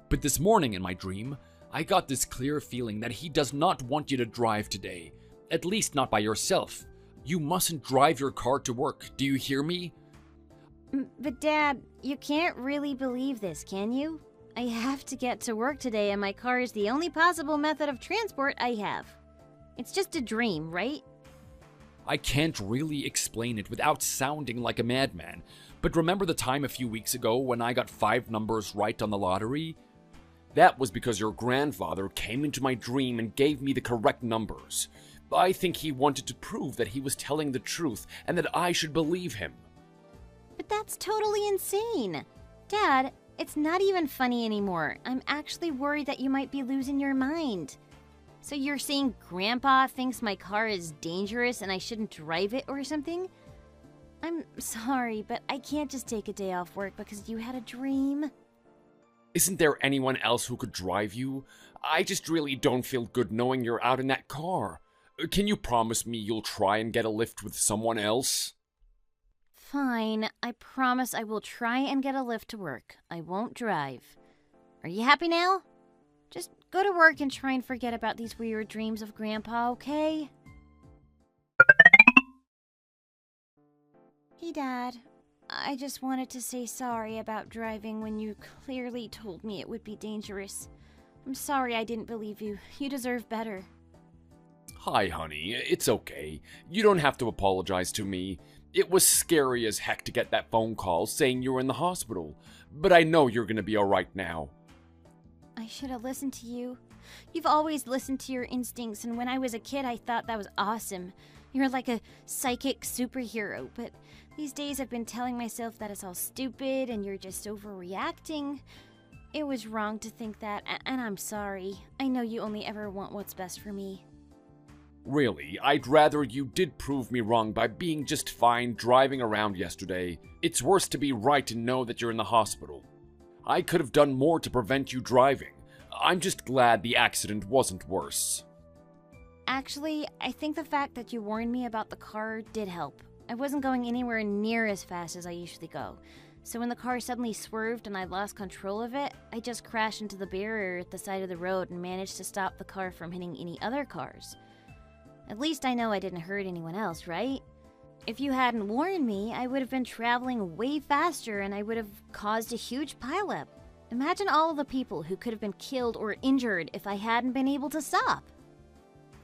But this morning in my dream, I got this clear feeling that he does not want you to drive today. At least not by yourself. You mustn't drive your car to work, do you hear me? But Dad, you can't really believe this, can you? I have to get to work today and my car is the only possible method of transport I have. It's just a dream, right? I can't really explain it without sounding like a madman, but remember the time a few weeks ago when I got 5 numbers right on the lottery? That was because your grandfather came into my dream and gave me the correct numbers. I think he wanted to prove that he was telling the truth and that I should believe him. But that's totally insane. Dad, it's not even funny anymore. I'm actually worried that you might be losing your mind. So you're saying Grandpa thinks my car is dangerous and I shouldn't drive it or something? I'm sorry, but I can't just take a day off work because you had a dream. Isn't there anyone else who could drive you? I just really don't feel good knowing you're out in that car. Can you promise me you'll try and get a lift with someone else? Fine, I promise I will try and get a lift to work. I won't drive. Are you happy now? Just go to work and try and forget about these weird dreams of Grandpa, okay? Hey, Dad. I just wanted to say sorry about driving when you clearly told me it would be dangerous. I'm sorry I didn't believe you. You deserve better. Hi, honey. It's okay. You don't have to apologize to me. It was scary as heck to get that phone call saying you were in the hospital, but I know you're gonna be alright now. I should have listened to you. You've always listened to your instincts, and when I was a kid, I thought that was awesome. You're like a psychic superhero, but these days I've been telling myself that it's all stupid and you're just overreacting. It was wrong to think that, and I'm sorry. I know you only ever want what's best for me. Really, I'd rather you did prove me wrong by being just fine driving around yesterday. It's worse to be right and know that you're in the hospital. I could have done more to prevent you driving. I'm just glad the accident wasn't worse. Actually, I think the fact that you warned me about the car did help. I wasn't going anywhere near as fast as I usually go. So when the car suddenly swerved and I lost control of it, I just crashed into the barrier at the side of the road and managed to stop the car from hitting any other cars. At least I know I didn't hurt anyone else, right? If you hadn't warned me, I would have been traveling way faster and I would have caused a huge pileup. Imagine all of the people who could have been killed or injured if I hadn't been able to stop.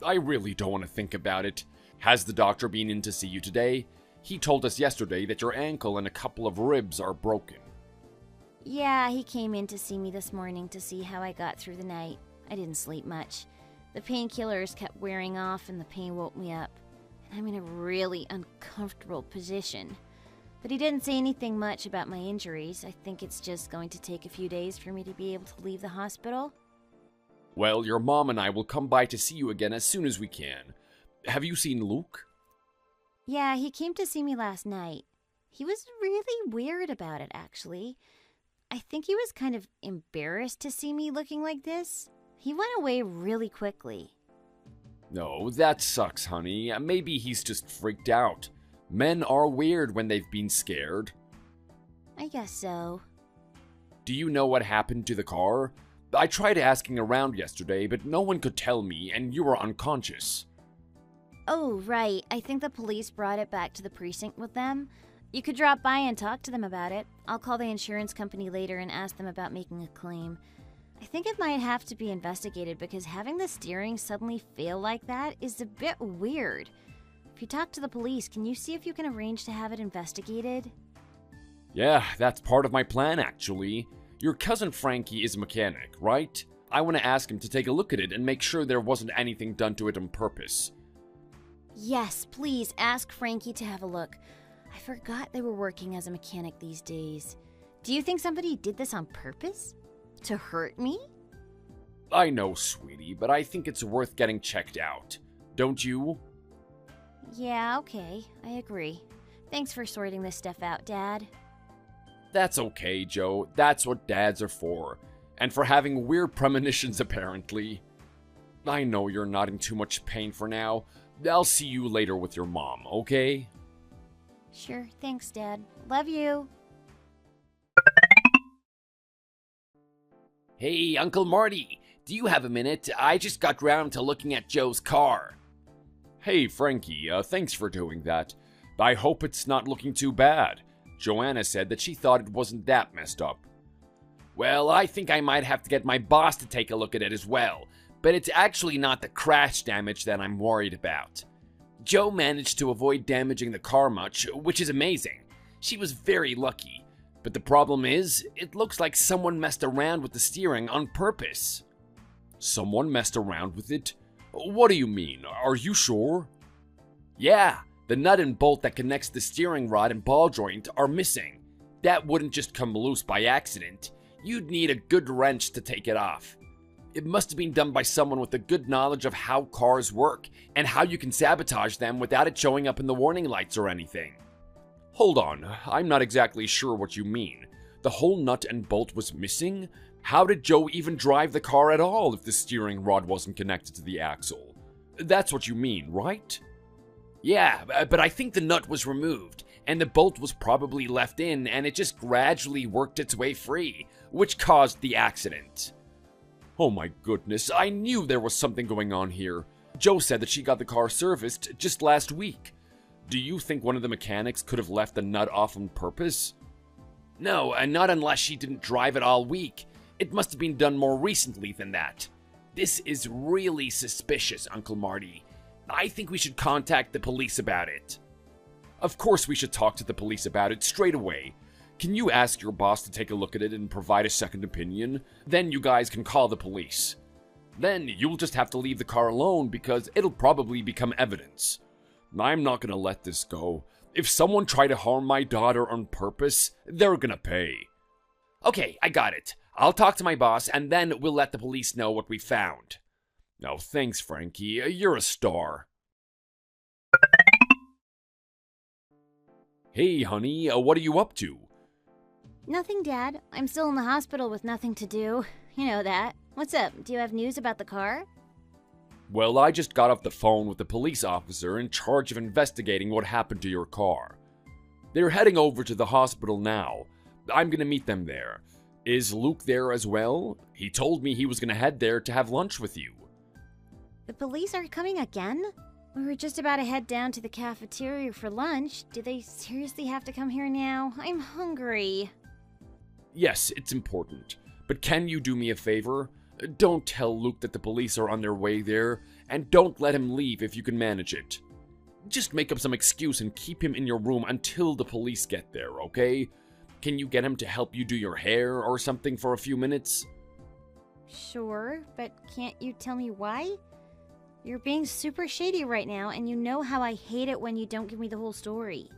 I really don't want to think about it. Has the doctor been in to see you today? He told us yesterday that your ankle and a couple of ribs are broken. Yeah, he came in to see me this morning to see how I got through the night. I didn't sleep much. The painkillers kept wearing off and the pain woke me up. And I'm in a really uncomfortable position. But he didn't say anything much about my injuries. I think it's just going to take a few days for me to be able to leave the hospital. Well, your mom and I will come by to see you again as soon as we can. Have you seen Luke? Yeah, he came to see me last night. He was really weird about it, actually. I think he was kind of embarrassed to see me looking like this. He went away really quickly. No, that sucks, honey. Maybe he's just freaked out. Men are weird when they've been scared. I guess so. Do you know what happened to the car? I tried asking around yesterday, but no one could tell me, and you were unconscious. Oh, right. I think the police brought it back to the precinct with them. You could drop by and talk to them about it. I'll call the insurance company later and ask them about making a claim. I think it might have to be investigated because having the steering suddenly fail like that is a bit weird. If you talk to the police, can you see if you can arrange to have it investigated? Yeah, that's part of my plan, actually. Your cousin Frankie is a mechanic, right? I want to ask him to take a look at it and make sure there wasn't anything done to it on purpose. Yes, please ask Frankie to have a look. I forgot they were working as a mechanic these days. Do you think somebody did this on purpose? To hurt me? I know, sweetie, but I think it's worth getting checked out. Don't you? Yeah, okay. I agree. Thanks for sorting this stuff out, Dad. That's okay, Joe. That's what dads are for. And for having weird premonitions, apparently. I know you're not in too much pain for now. I'll see you later with your mom, okay? Sure, thanks, Dad. Love you. Hey, Uncle Marty, do you have a minute? I just got round to looking at Joe's car. Hey, Frankie, thanks for doing that. I hope it's not looking too bad. Joanna said that she thought it wasn't that messed up. Well, I think I might have to get my boss to take a look at it as well, but it's actually not the crash damage that I'm worried about. Joe managed to avoid damaging the car much, which is amazing. She was very lucky. But the problem is, it looks like someone messed around with the steering on purpose. Someone messed around with it? What do you mean? Are you sure? Yeah, the nut and bolt that connects the steering rod and ball joint are missing. That wouldn't just come loose by accident. You'd need a good wrench to take it off. It must have been done by someone with a good knowledge of how cars work and how you can sabotage them without it showing up in the warning lights or anything. Hold on, I'm not exactly sure what you mean. The whole nut and bolt was missing? How did Joe even drive the car at all if the steering rod wasn't connected to the axle? That's what you mean, right? Yeah, but I think the nut was removed, and the bolt was probably left in, and it just gradually worked its way free, which caused the accident. Oh my goodness, I knew there was something going on here. Joe said that she got the car serviced just last week. Do you think one of the mechanics could have left the nut off on purpose? No, and not unless she didn't drive it all week. It must have been done more recently than that. This is really suspicious, Uncle Marty. I think we should contact the police about it. Of course we should talk to the police about it straight away. Can you ask your boss to take a look at it and provide a second opinion? Then you guys can call the police. Then you'll just have to leave the car alone because it'll probably become evidence. I'm not gonna let this go. If someone tried to harm my daughter on purpose, they're gonna pay. Okay, I got it. I'll talk to my boss and then we'll let the police know what we found. Oh, thanks, Frankie. You're a star. Hey, honey, what are you up to? Nothing, Dad. I'm still in the hospital with nothing to do. You know that. What's up? Do you have news about the car? Well, I just got off the phone with the police officer in charge of investigating what happened to your car. They're heading over to the hospital now. I'm gonna meet them there. Is Luke there as well? He told me he was gonna head there to have lunch with you. The police are coming again? We were just about to head down to the cafeteria for lunch. Do they seriously have to come here now? I'm hungry. Yes, it's important. But can you do me a favor? Don't tell Luke that the police are on their way there, and don't let him leave if you can manage it. Just make up some excuse and keep him in your room until the police get there, okay? Can you get him to help you do your hair or something for a few minutes? Sure, but can't you tell me why? You're being super shady right now, and you know how I hate it when you don't give me the whole story.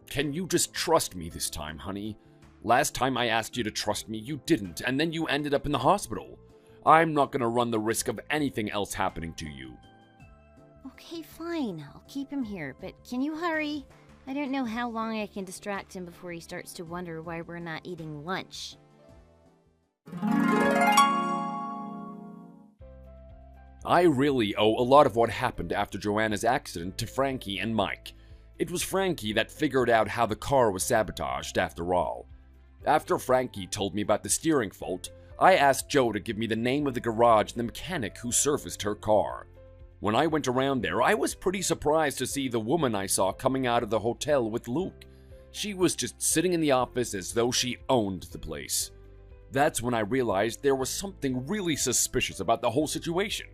Can you just trust me this time, honey? Last time I asked you to trust me, you didn't, and then you ended up in the hospital. I'm not gonna run the risk of anything else happening to you. Okay, fine. I'll keep him here, but can you hurry? I don't know how long I can distract him before he starts to wonder why we're not eating lunch. I really owe a lot of what happened after Joanna's accident to Frankie and Mike. It was Frankie that figured out how the car was sabotaged after all. After Frankie told me about the steering fault, I asked Joe to give me the name of the garage and the mechanic who serviced her car. When I went around there, I was pretty surprised to see the woman I saw coming out of the hotel with Luke. She was just sitting in the office as though she owned the place. That's when I realized there was something really suspicious about the whole situation.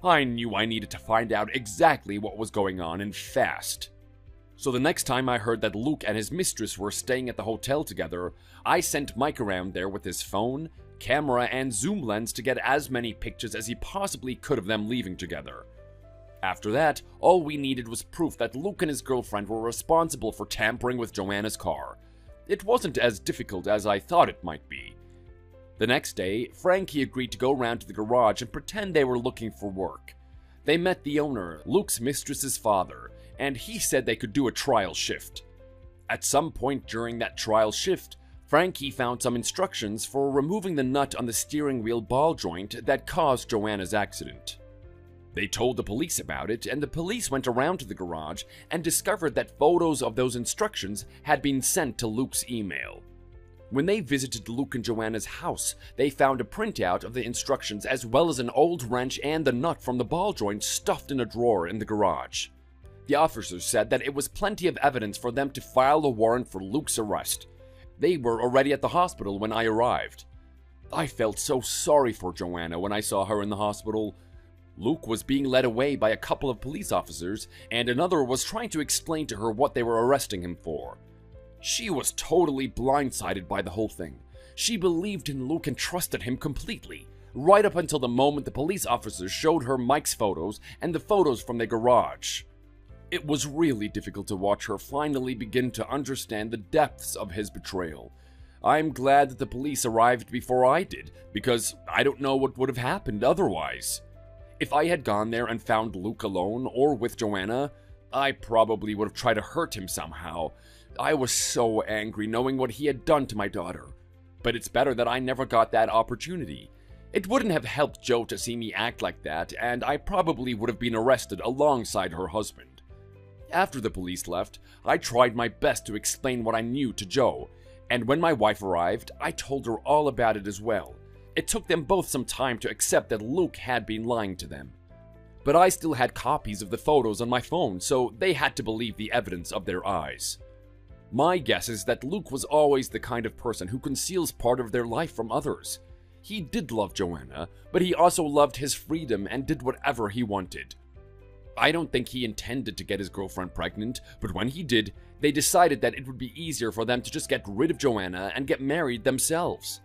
I knew I needed to find out exactly what was going on and fast. So the next time I heard that Luke and his mistress were staying at the hotel together, I sent Mike around there with his phone, camera, and zoom lens to get as many pictures as he possibly could of them leaving together. After that, all we needed was proof that Luke and his girlfriend were responsible for tampering with Joanna's car. It wasn't as difficult as I thought it might be. The next day, Frankie agreed to go around to the garage and pretend they were looking for work. They met the owner, Luke's mistress's father, and he said they could do a trial shift. At some point during that trial shift, Frankie found some instructions for removing the nut on the steering wheel ball joint that caused Joanna's accident. They told the police about it, and the police went around to the garage and discovered that photos of those instructions had been sent to Luke's email. When they visited Luke and Joanna's house, they found a printout of the instructions as well as an old wrench and the nut from the ball joint stuffed in a drawer in the garage. The officers said that it was plenty of evidence for them to file a warrant for Luke's arrest. They were already at the hospital when I arrived. I felt so sorry for Joanna when I saw her in the hospital. Luke was being led away by a couple of police officers, and another was trying to explain to her what they were arresting him for. She was totally blindsided by the whole thing. She believed in Luke and trusted him completely, right up until the moment the police officers showed her Mike's photos and the photos from their garage. It was really difficult to watch her finally begin to understand the depths of his betrayal. I'm glad that the police arrived before I did, because I don't know what would have happened otherwise. If I had gone there and found Luke alone or with Joanna, I probably would have tried to hurt him somehow. I was so angry knowing what he had done to my daughter. But it's better that I never got that opportunity. It wouldn't have helped Jo to see me act like that, and I probably would have been arrested alongside her husband. After the police left, I tried my best to explain what I knew to Jo, and when my wife arrived, I told her all about it as well. It took them both some time to accept that Luke had been lying to them. But I still had copies of the photos on my phone, so they had to believe the evidence of their eyes. My guess is that Luke was always the kind of person who conceals part of their life from others. He did love Joanna, but he also loved his freedom and did whatever he wanted. I don't think he intended to get his girlfriend pregnant, but when he did, they decided that it would be easier for them to just get rid of Joanna and get married themselves.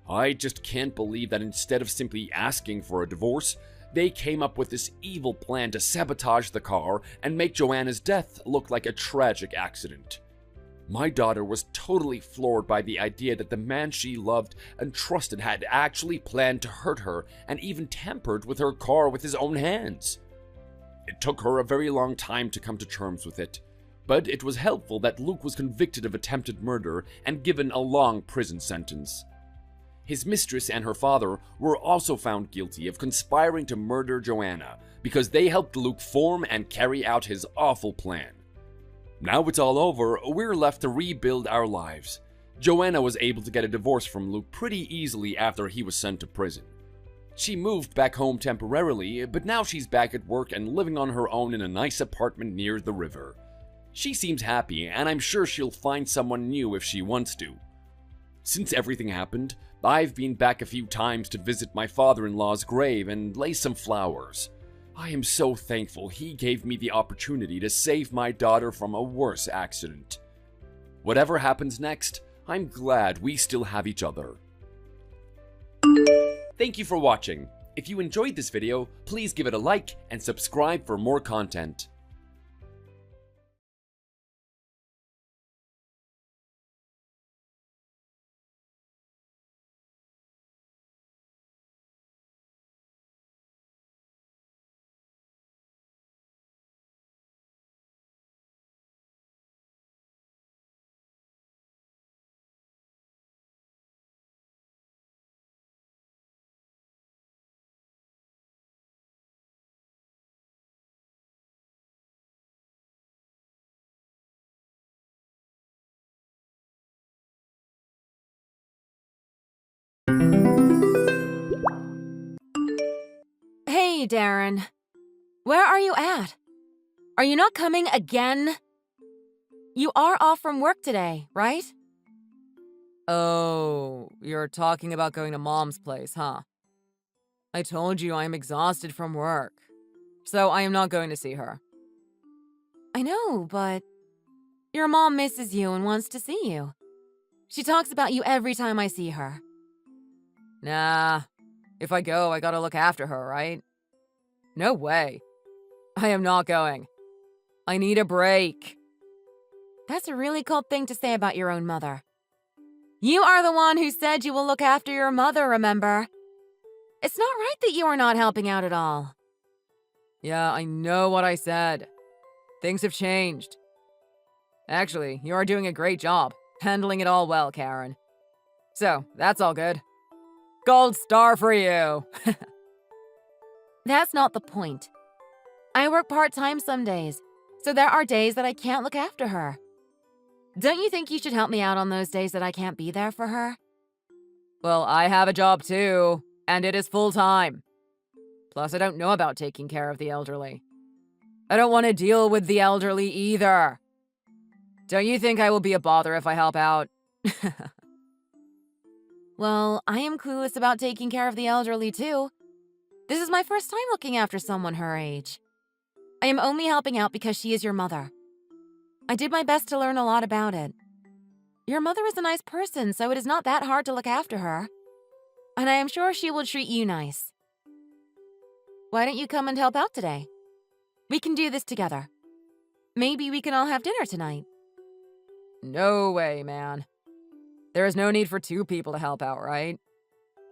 I just can't believe that instead of simply asking for a divorce, they came up with this evil plan to sabotage the car and make Joanna's death look like a tragic accident. My daughter was totally floored by the idea that the man she loved and trusted had actually planned to hurt her and even tampered with her car with his own hands. It took her a very long time to come to terms with it, but it was helpful that Luke was convicted of attempted murder and given a long prison sentence. His mistress and her father were also found guilty of conspiring to murder Joanna because they helped Luke form and carry out his awful plan. Now it's all over, we're left to rebuild our lives. Joanna was able to get a divorce from Luke pretty easily after he was sent to prison. She moved back home temporarily, but now she's back at work and living on her own in a nice apartment near the river. She seems happy, and I'm sure she'll find someone new if she wants to. Since everything happened, I've been back a few times to visit my father-in-law's grave and lay some flowers. I am so thankful he gave me the opportunity to save my daughter from a worse accident. Whatever happens next, I'm glad we still have each other. Thank you for watching. If you enjoyed this video, please give it a like and subscribe for more content. Hey, Darren. Where are you at? Are you not coming again? You are off from work today, right? Oh, you're talking about going to Mom's place, huh? I told you I'm exhausted from work, so I am not going to see her. I know, but your mom misses you and wants to see you. She talks about you every time I see her. Nah, if I go, I gotta look after her, right? No way. I am not going. I need a break. That's a really cold thing to say about your own mother. You are the one who said you will look after your mother, remember? It's not right that you are not helping out at all. Yeah, I know what I said. Things have changed. Actually, you are doing a great job, handling it all well, Karen. So, that's all good. Gold star for you! That's not the point. I work part-time some days, so there are days that I can't look after her. Don't you think you should help me out on those days that I can't be there for her? Well, I have a job too, and it is full-time. Plus, I don't know about taking care of the elderly. I don't want to deal with the elderly either. Don't you think I will be a bother if I help out? Well, I am clueless about taking care of the elderly too. This is my first time looking after someone her age. I am only helping out because she is your mother. I did my best to learn a lot about it. Your mother is a nice person, so it is not that hard to look after her. And I am sure she will treat you nice. Why don't you come and help out today? We can do this together. Maybe we can all have dinner tonight. No way, man. There is no need for 2 people to help out, right?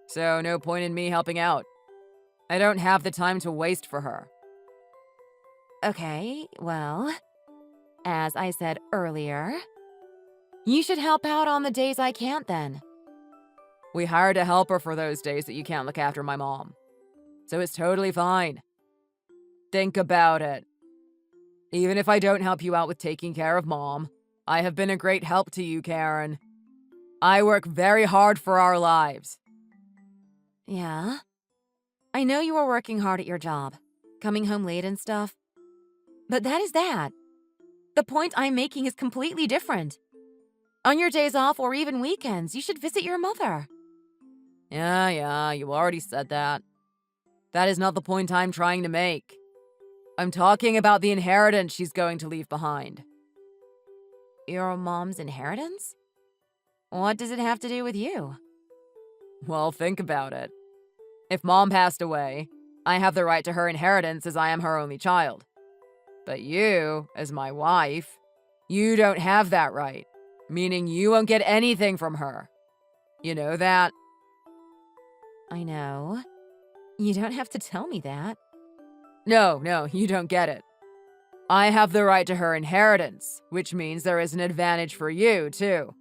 So no point in me helping out. I don't have the time to waste for her. Okay, well, as I said earlier, you should help out on the days I can't then. We hired a helper for those days that you can't look after my mom. So it's totally fine. Think about it. Even if I don't help you out with taking care of Mom, I have been a great help to you, Karen. I work very hard for our lives. Yeah? I know you are working hard at your job, coming home late and stuff. But that is that. The point I'm making is completely different. On your days off or even weekends, you should visit your mother. Yeah, you already said that. That is not the point I'm trying to make. I'm talking about the inheritance she's going to leave behind. Your mom's inheritance? What does it have to do with you? Well, think about it. If Mom passed away, I have the right to her inheritance as I am her only child. But you, as my wife, you don't have that right, meaning you won't get anything from her. You know that? I know. You don't have to tell me that. No, you don't get it. I have the right to her inheritance, which means there is an advantage for you, too.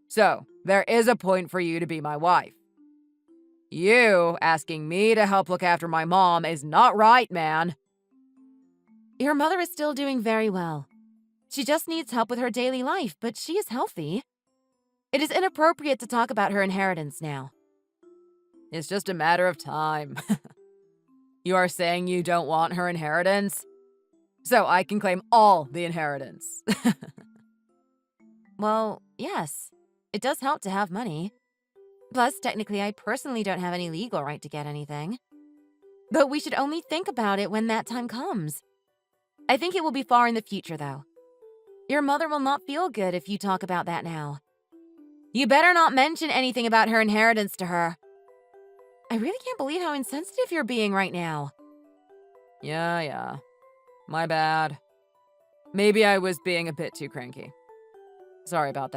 So, there is a point for you to be my wife. You asking me to help look after my mom is not right, man. Your mother is still doing very well. She just needs help with her daily life, but she is healthy. It is inappropriate to talk about her inheritance now. It's just a matter of time. You are saying you don't want her inheritance? So I can claim all the inheritance. Well, yes. It does help to have money. Plus, technically, I personally don't have any legal right to get anything. But we should only think about it when that time comes. I think it will be far in the future, though. Your mother will not feel good if you talk about that now. You better not mention anything about her inheritance to her. I really can't believe how insensitive you're being right now. Yeah. My bad. Maybe I was being a bit too cranky. Sorry about that.